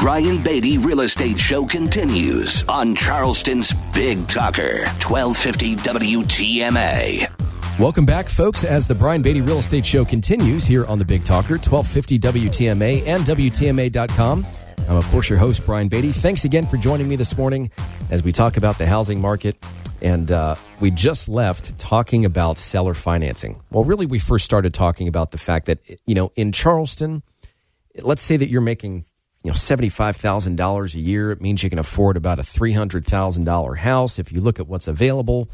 Brian Beatty Real Estate Show continues on Charleston's Big Talker, 1250 WTMA. Welcome back, folks, as the Brian Beatty Real Estate Show continues here on the Big Talker, 1250 WTMA and WTMA.com. I'm, of course, your host, Brian Beatty. Thanks again for joining me this morning as we talk about the housing market. And we just left talking about seller financing. Well, really, we first started talking about the fact that, in Charleston, let's say that you're making, $75,000 a year. It means you can afford about a $300,000 house. If you look at what's available,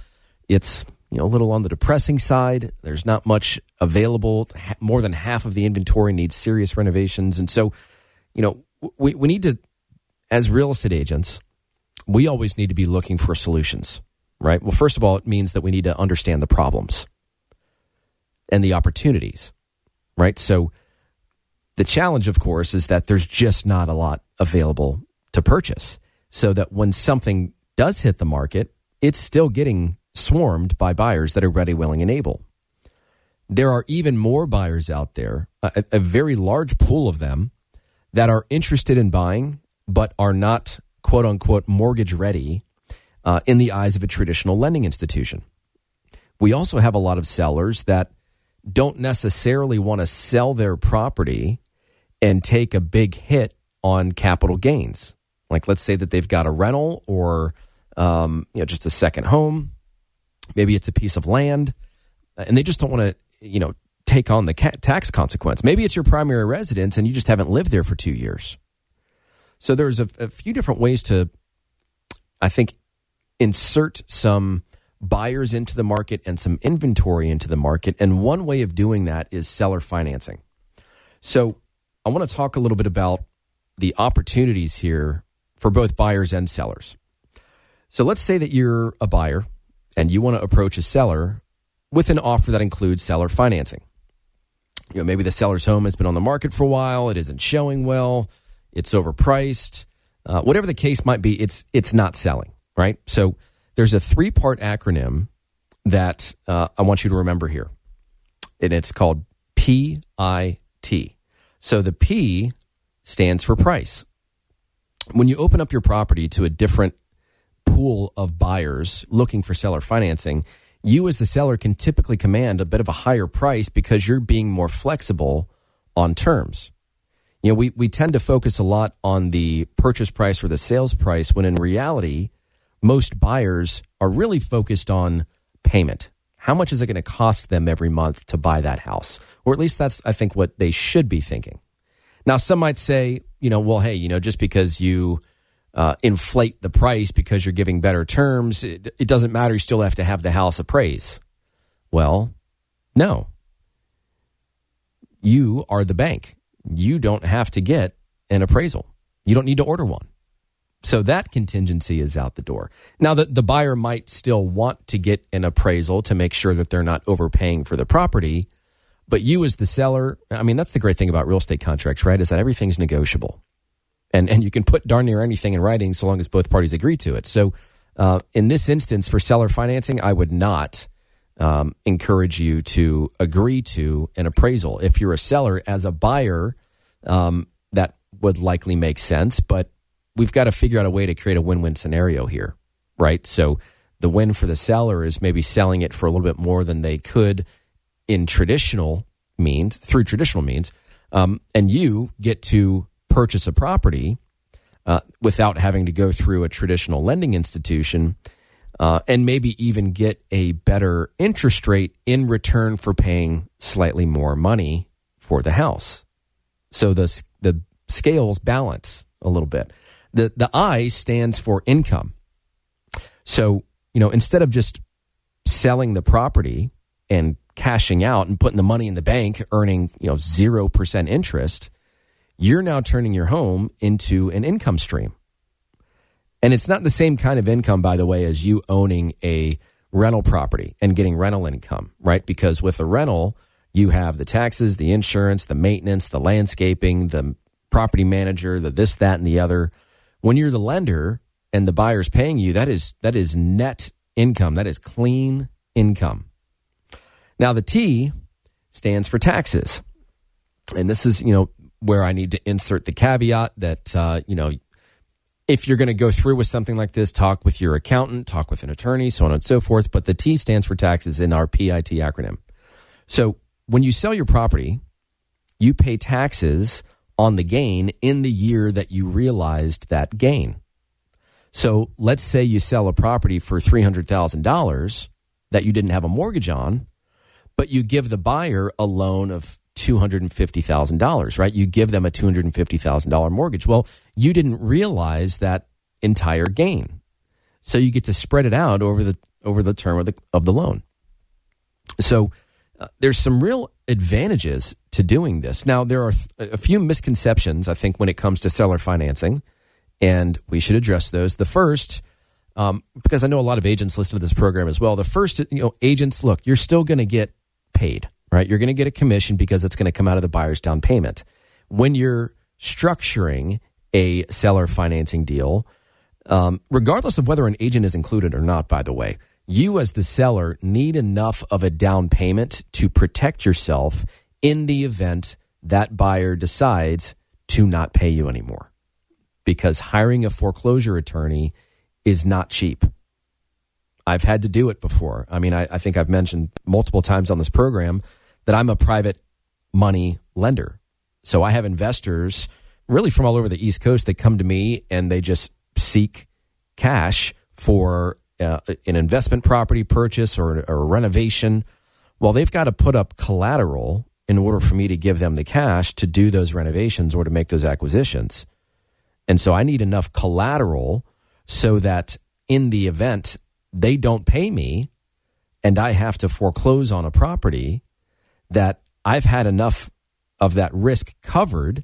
it's a little on the depressing side. There's not much available. More than half of the inventory needs serious renovations. And so, we need to, as real estate agents, we always need to be looking for solutions, right? Well, first of all, it means that we need to understand the problems and the opportunities, right? So the challenge, of course, is that there's just not a lot available to purchase, so that when something does hit the market, it's still getting swarmed by buyers that are ready, willing, and able. There are even more buyers out there, a very large pool of them, that are interested in buying but are not, quote unquote, mortgage ready in the eyes of a traditional lending institution. We also have a lot of sellers that don't necessarily want to sell their property and take a big hit on capital gains. Like, let's say that they've got a rental or just a second home. Maybe it's a piece of land, and they just don't want to, take on the tax consequence. Maybe it's your primary residence and you just haven't lived there for 2 years. So there's a few different ways to, I think, insert some buyers into the market and some inventory into the market. And one way of doing that is seller financing. So I want to talk a little bit about the opportunities here for both buyers and sellers. So let's say that you're a buyer and you want to approach a seller with an offer that includes seller financing. Maybe the seller's home has been on the market for a while. It isn't showing well. It's overpriced. Whatever the case might be, it's not selling, right? So there's a 3-part acronym that I want you to remember here, and it's called PIT. So the P stands for price. When you open up your property to a different pool of buyers looking for seller financing, you as the seller can typically command a bit of a higher price because you're being more flexible on terms. We tend to focus a lot on the purchase price or the sales price, when in reality, most buyers are really focused on payment. How much is it going to cost them every month to buy that house? Or at least that's, I think, what they should be thinking. Now, some might say, well, hey, just because you inflate the price because you're giving better terms, it doesn't matter. You still have to have the house appraised. Well, no. You are the bank. You don't have to get an appraisal. You don't need to order one. So that contingency is out the door. Now, the buyer might still want to get an appraisal to make sure that they're not overpaying for the property. But you as the seller, that's the great thing about real estate contracts, right, is that everything's negotiable. And you can put darn near anything in writing so long as both parties agree to it. So in this instance, for seller financing, I would not encourage you to agree to an appraisal. If you're a seller, as a buyer, that would likely make sense. But we've got to figure out a way to create a win-win scenario here, right? So the win for the seller is maybe selling it for a little bit more than they could through traditional means. And you get to purchase a property without having to go through a traditional lending institution, and maybe even get a better interest rate in return for paying slightly more money for the house. So the scales balance a little bit. The I stands for income. So, instead of just selling the property and cashing out and putting the money in the bank, earning 0% interest, you're now turning your home into an income stream. And it's not the same kind of income, by the way, as you owning a rental property and getting rental income, right? Because with a rental, you have the taxes, the insurance, the maintenance, the landscaping, the property manager, the this, that, and the other. When you're the lender and the buyer's paying you, that is net income. That is clean income. Now, the T stands for taxes. And this is, where I need to insert the caveat that, if you're going to go through with something like this, talk with your accountant, talk with an attorney, so on and so forth. But the T stands for taxes in our PIT acronym. So when you sell your property, you pay taxes on the gain in the year that you realized that gain. So let's say you sell a property for $300,000 that you didn't have a mortgage on, but you give the buyer a loan of $250,000, right? You give them a $250,000 mortgage. Well, you didn't realize that entire gain. So you get to spread it out over the term of the loan. So there's some real advantages to doing this. Now, there are a few misconceptions, I think, when it comes to seller financing, and we should address those. The first, because I know a lot of agents listen to this program as well. The first, agents, look, you're still going to get paid, right? You're going to get a commission because it's going to come out of the buyer's down payment. When you're structuring a seller financing deal, regardless of whether an agent is included or not, by the way, you as the seller need enough of a down payment to protect yourself in the event that buyer decides to not pay you anymore. Because hiring a foreclosure attorney is not cheap. I've had to do it before. I mean, I think I've mentioned multiple times on this program that I'm a private money lender. So I have investors really from all over the East Coast that come to me and they just seek cash for an investment property purchase or a renovation. Well, they've got to put up collateral in order for me to give them the cash to do those renovations or to make those acquisitions. And so I need enough collateral so that in the event they don't pay me and I have to foreclose on a property, that I've had enough of that risk covered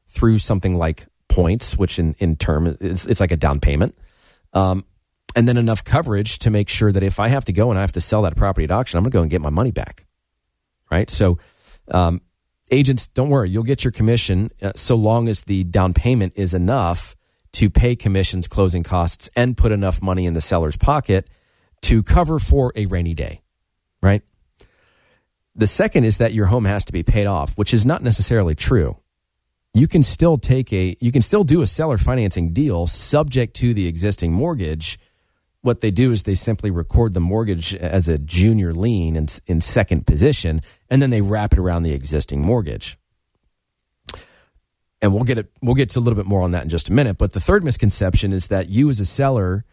through something like points, which in term, it's like a down payment. And then enough coverage to make sure that if I have to go and I have to sell that property at auction, I'm going to go and get my money back, right? So agents, don't worry, you'll get your commission so long as the down payment is enough to pay commissions, closing costs, and put enough money in the seller's pocket to cover for a rainy day, right? The second is that your home has to be paid off, which is not necessarily true. You can still do a seller financing deal subject to the existing mortgage. What they do is they simply record the mortgage as a junior lien in second position, and then they wrap it around the existing mortgage. And we'll get to a little bit more on that in just a minute. But the third misconception is that you as a seller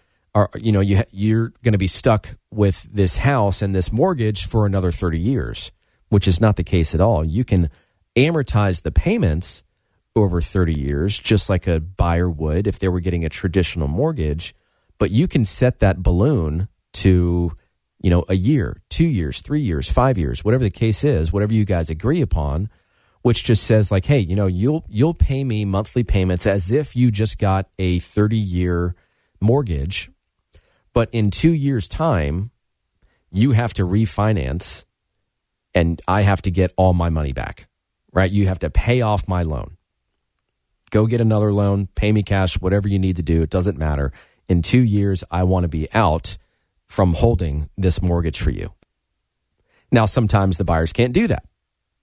you're going to be stuck with this house and this mortgage for another 30 years, which is not the case at all. You can amortize the payments over 30 years, just like a buyer would if they were getting a traditional mortgage. But you can set that balloon to, a year, 2 years, 3 years, 5 years, whatever the case is, whatever you guys agree upon, which just says like, hey, you'll pay me monthly payments as if you just got a 30-year mortgage. But in 2 years' time, you have to refinance and I have to get all my money back, right? You have to pay off my loan. Go get another loan, pay me cash, whatever you need to do. It doesn't matter. In 2 years, I want to be out from holding this mortgage for you. Now, sometimes the buyers can't do that,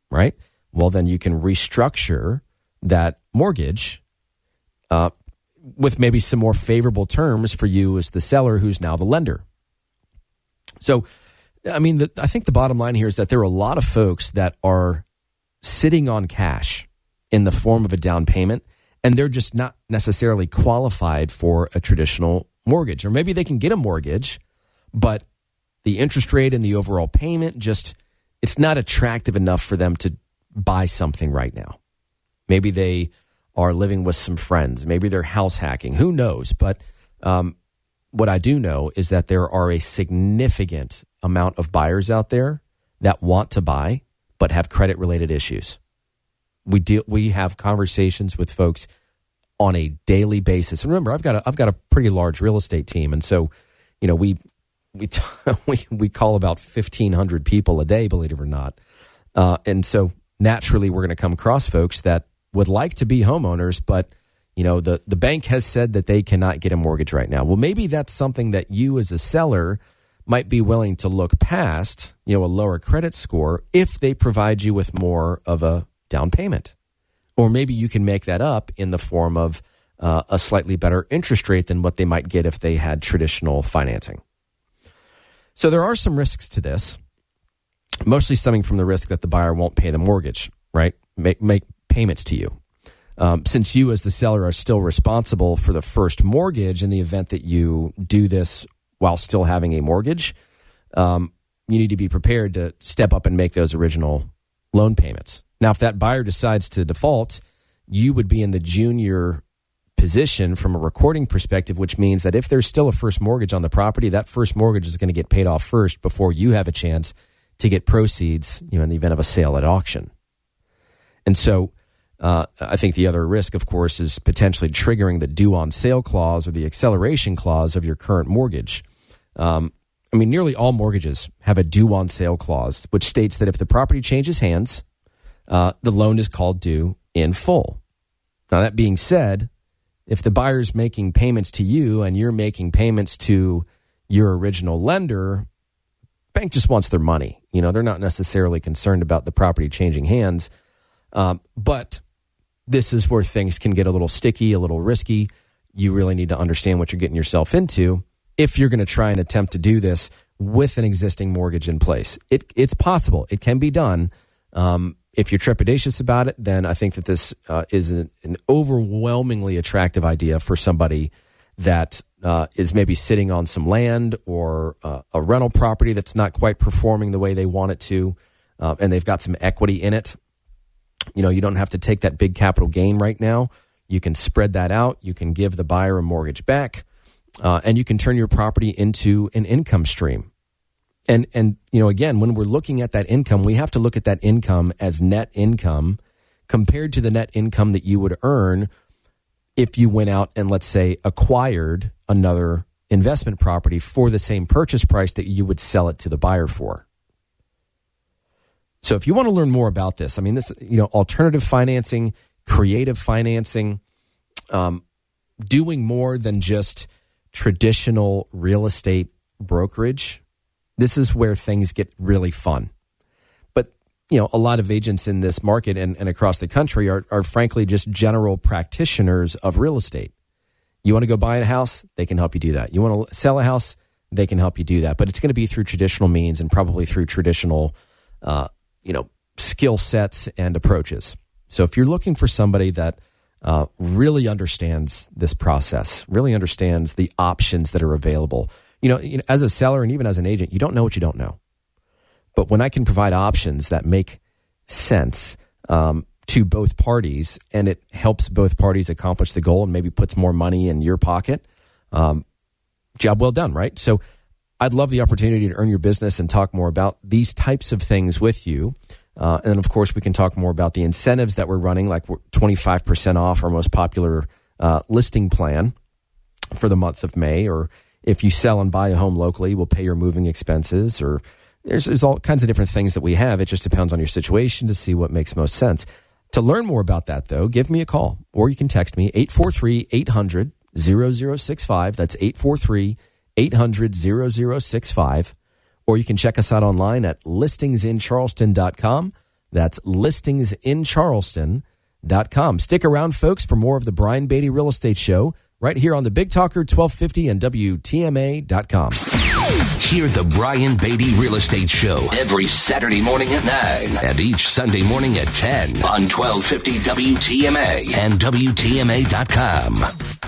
right? Well, then you can restructure that mortgage with maybe some more favorable terms for you as the seller who's now the lender. So, I mean, I think the bottom line here is that there are a lot of folks that are sitting on cash in the form of a down payment, and they're just not necessarily qualified for a traditional mortgage. Or maybe they can get a mortgage, but the interest rate and the overall payment it's not attractive enough for them to buy something right now. Maybe they are living with some friends. Maybe they're house hacking. Who knows? But what I do know is that there are a significant amount of buyers out there that want to buy but have credit-related issues. We have conversations with folks on a daily basis. And remember, I've got a pretty large real estate team, and so we call about 1,500 people a day, believe it or not. And so naturally, we're going to come across folks that would like to be homeowners, but the bank has said that they cannot get a mortgage right now. Well, maybe that's something that you as a seller might be willing to look past, a lower credit score if they provide you with more of a down payment. Or maybe you can make that up in the form of a slightly better interest rate than what they might get if they had traditional financing. So there are some risks to this, mostly stemming from the risk that the buyer won't pay the mortgage, right? Make payments to you. Since you as the seller are still responsible for the first mortgage in the event that you do this while still having a mortgage, you need to be prepared to step up and make those original loan payments. Now, if that buyer decides to default, you would be in the junior position from a recording perspective, which means that if there's still a first mortgage on the property, that first mortgage is going to get paid off first before you have a chance to get proceeds, in the event of a sale at auction. And so I think the other risk, of course, is potentially triggering the due on sale clause or the acceleration clause of your current mortgage. Nearly all mortgages have a due on sale clause, which states that if the property changes hands, the loan is called due in full. Now, that being said, if the buyer's making payments to you and you're making payments to your original lender, bank just wants their money. They're not necessarily concerned about the property changing hands. But this is where things can get a little sticky, a little risky. You really need to understand what you're getting yourself into if you're going to try and attempt to do this with an existing mortgage in place. It's possible. It can be done. If you're trepidatious about it, then I think that this is an overwhelmingly attractive idea for somebody that is maybe sitting on some land or a rental property that's not quite performing the way they want it to, and they've got some equity in it. You don't have to take that big capital gain right now. You can spread that out. You can give the buyer a mortgage back, and you can turn your property into an income stream. And again, when we're looking at that income, we have to look at that income as net income compared to the net income that you would earn if you went out and, let's say, acquired another investment property for the same purchase price that you would sell it to the buyer for. So if you want to learn more about this, this, alternative financing, creative financing, doing more than just traditional real estate brokerage, this is where things get really fun. But, a lot of agents in this market and across the country are frankly just general practitioners of real estate. You want to go buy a house? They can help you do that. You want to sell a house? They can help you do that. But it's going to be through traditional means and probably through traditional skill sets and approaches. So if you're looking for somebody that really understands this process, really understands the options that are available, as a seller and even as an agent, you don't know what you don't know. But when I can provide options that make sense to both parties and it helps both parties accomplish the goal and maybe puts more money in your pocket, job well done, right? So I'd love the opportunity to earn your business and talk more about these types of things with you. And then, of course, we can talk more about the incentives that we're running, like 25% off our most popular listing plan for the month of May, or if you sell and buy a home locally, we'll pay your moving expenses, or there's all kinds of different things that we have. It just depends on your situation to see what makes most sense. To learn more about that, though, give me a call, or you can text me, 843-800-0065. That's 843-800-0065. Or you can check us out online at listingsincharleston.com. That's listingsincharleston.com. Stick around, folks, for more of the Brian Beatty Real Estate Show right here on the Big Talker 1250 and WTMA.com. Hear the Brian Beatty Real Estate Show every Saturday morning at 9 and each Sunday morning at 10 on 1250 WTMA and WTMA.com.